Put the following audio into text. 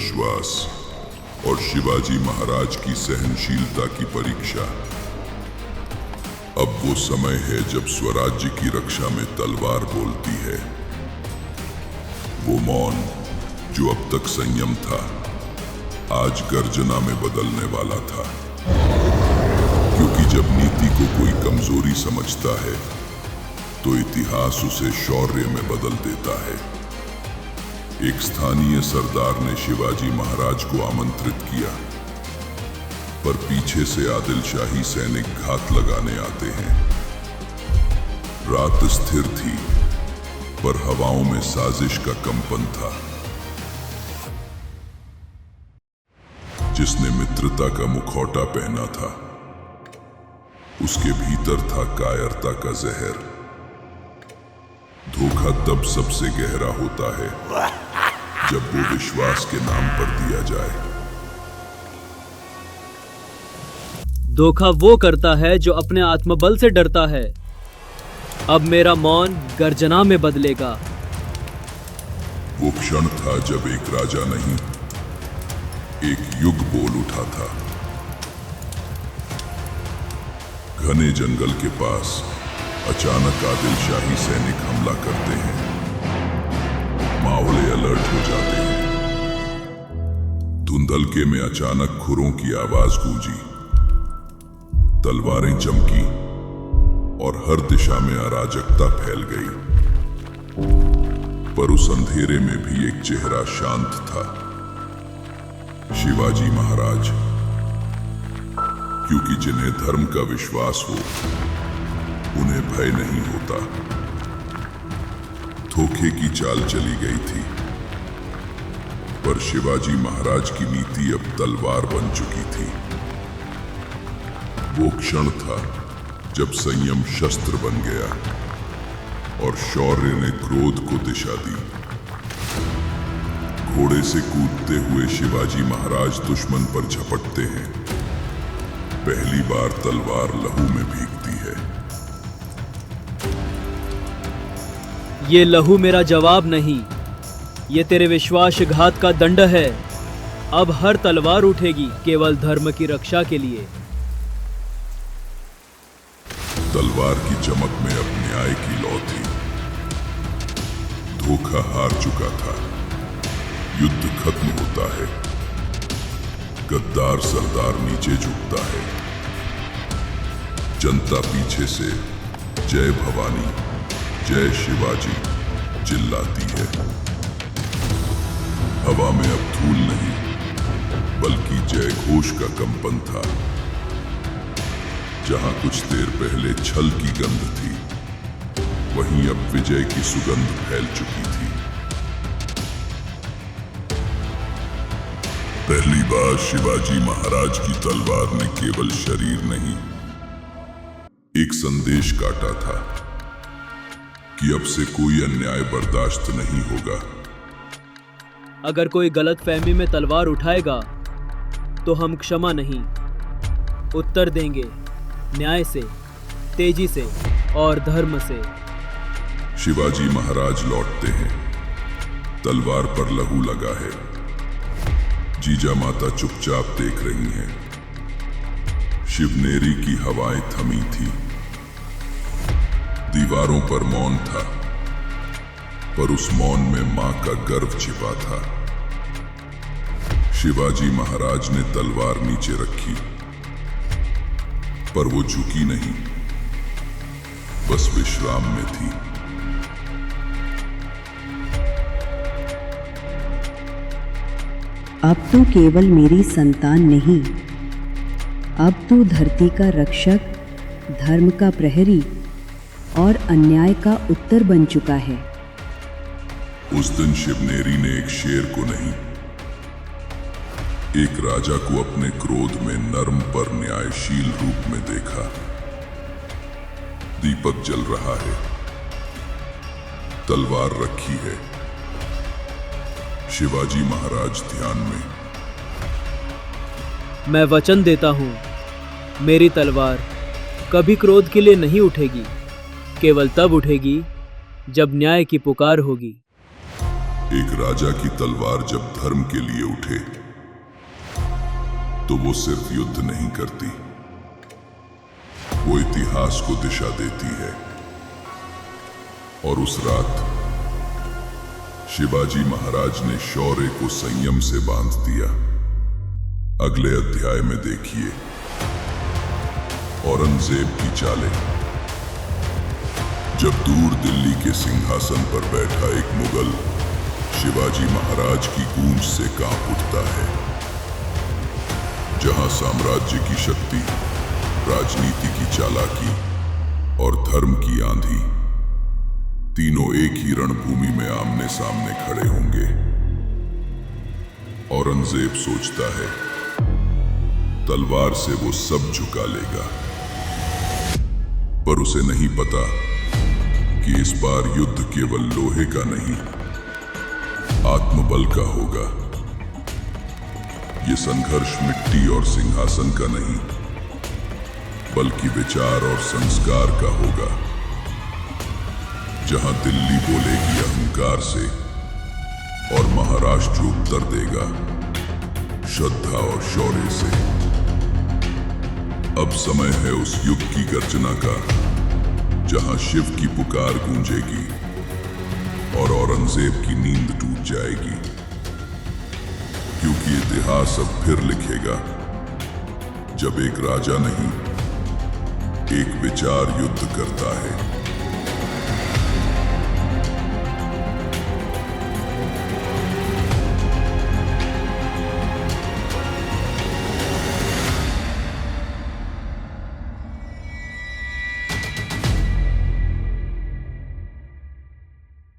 विश्वास और शिवाजी महाराज की सहनशीलता की परीक्षा। अब वो समय है जब स्वराज्य की रक्षा में तलवार बोलती है। वो मौन जो अब तक संयम था, आज गर्जना में बदलने वाला था। क्योंकि जब नीति को कोई कमजोरी समझता है तो इतिहास उसे शौर्य में बदल देता है। एक स्थानीय सरदार ने शिवाजी महाराज को आमंत्रित किया, पर पीछे से आदिल शाही सैनिक घात लगाने आते हैं। रात स्थिर थी, पर हवाओं में साजिश का कंपन था। जिसने मित्रता का मुखौटा पहना था, उसके भीतर था कायरता का जहर। धोखा तब सबसे गहरा होता है जब वो विश्वास के नाम पर दिया जाए। धोखा वो करता है जो अपने आत्मबल से डरता है। अब मेरा मौन गर्जना में बदलेगा। वो क्षण था जब एक राजा नहीं, एक युग बोल उठा था। घने जंगल के पास अचानक आदिल शाही सैनिक हमला करते हैं। माहौल अलर्ट हो जाते हैं। धुंधलके में अचानक खुरों की आवाज गूंजी, तलवारें चमकी और हर दिशा में अराजकता फैल गई। पर उस अंधेरे में भी एक चेहरा शांत था, शिवाजी महाराज। क्योंकि जिन्हें धर्म का विश्वास हो, उन्हें भय नहीं होता। धोखे की चाल चली गई थी, पर शिवाजी महाराज की नीति अब तलवार बन चुकी थी। वो क्षण था जब संयम शस्त्र बन गया और शौर्य ने क्रोध को दिशा दी। घोड़े से कूदते हुए शिवाजी महाराज दुश्मन पर झपटते हैं। पहली बार तलवार लहू में भीगती है। ये लहू मेरा जवाब नहीं, ये तेरे विश्वासघात का दंड है। अब हर तलवार उठेगी केवल धर्म की रक्षा के लिए। तलवार की चमक में अब न्याय की लौ थी। धोखा हार चुका था। युद्ध खत्म होता है। गद्दार सरदार नीचे झुकता है। जनता पीछे से जय भवानी, जय शिवाजी चिल्लाती है। हवा में अब धूल नहीं, बल्कि जय घोष का कंपन था। जहां कुछ देर पहले छल की गंध थी, वहीं अब विजय की सुगंध फैल चुकी थी। पहली बार शिवाजी महाराज की तलवार ने केवल शरीर नहीं, एक संदेश काटा था कि अब से कोई अन्याय बर्दाश्त नहीं होगा। अगर कोई गलतफहमी में तलवार उठाएगा तो हम क्षमा नहीं, उत्तर देंगे न्याय से, तेजी से और धर्म से। शिवाजी महाराज लौटते हैं। तलवार पर लहू लगा है। जीजा माता चुपचाप देख रही हैं। शिवनेरी की हवाएं थमी थी। दीवारों पर मौन था, पर उस मौन में मां का गर्व छिपा था। शिवाजी महाराज ने तलवार नीचे रखी, पर वो झुकी नहीं, बस विश्राम में थी। अब तू केवल मेरी संतान नहीं, अब तू धरती का रक्षक, धर्म का प्रहरी और अन्याय का उत्तर बन चुका है। उस दिन शिवनेरी ने एक शेर को नहीं, एक राजा को अपने क्रोध में नर्म पर न्यायशील रूप में देखा। दीपक जल रहा है, तलवार रखी है। शिवाजी महाराज ध्यान में। मैं वचन देता हूं, मेरी तलवार कभी क्रोध के लिए नहीं उठेगी, केवल तब उठेगी जब न्याय की पुकार होगी। एक राजा की तलवार जब धर्म के लिए उठे तो वो सिर्फ युद्ध नहीं करती, वो इतिहास को दिशा देती है। और उस रात शिवाजी महाराज ने शौर्य को संयम से बांध दिया। अगले अध्याय में देखिए औरंगजेब की चालें। जब दूर दिल्ली के सिंहासन पर बैठा एक मुगल शिवाजी महाराज की गूंज से कांप उठता है। जहां साम्राज्य की शक्ति, राजनीति की चालाकी और धर्म की आंधी तीनों एक ही रणभूमि में आमने सामने खड़े होंगे। औरंगजेब सोचता है तलवार से वो सब झुका लेगा, पर उसे नहीं पता कि इस बार युद्ध केवल लोहे का नहीं, आत्मबल का होगा। ये संघर्ष मिट्टी और सिंहासन का नहीं, बल्कि विचार और संस्कार का होगा। जहां दिल्ली बोलेगी अहंकार से और महाराष्ट्र उत्तर देगा श्रद्धा और शौर्य से। अब समय है उस युग की गर्जना का, जहां शिव की पुकार गूंजेगी और औरंगजेब की नींद टूट जाएगी। क्योंकि इतिहास अब फिर लिखेगा जब एक राजा नहीं, एक विचार युद्ध करता है।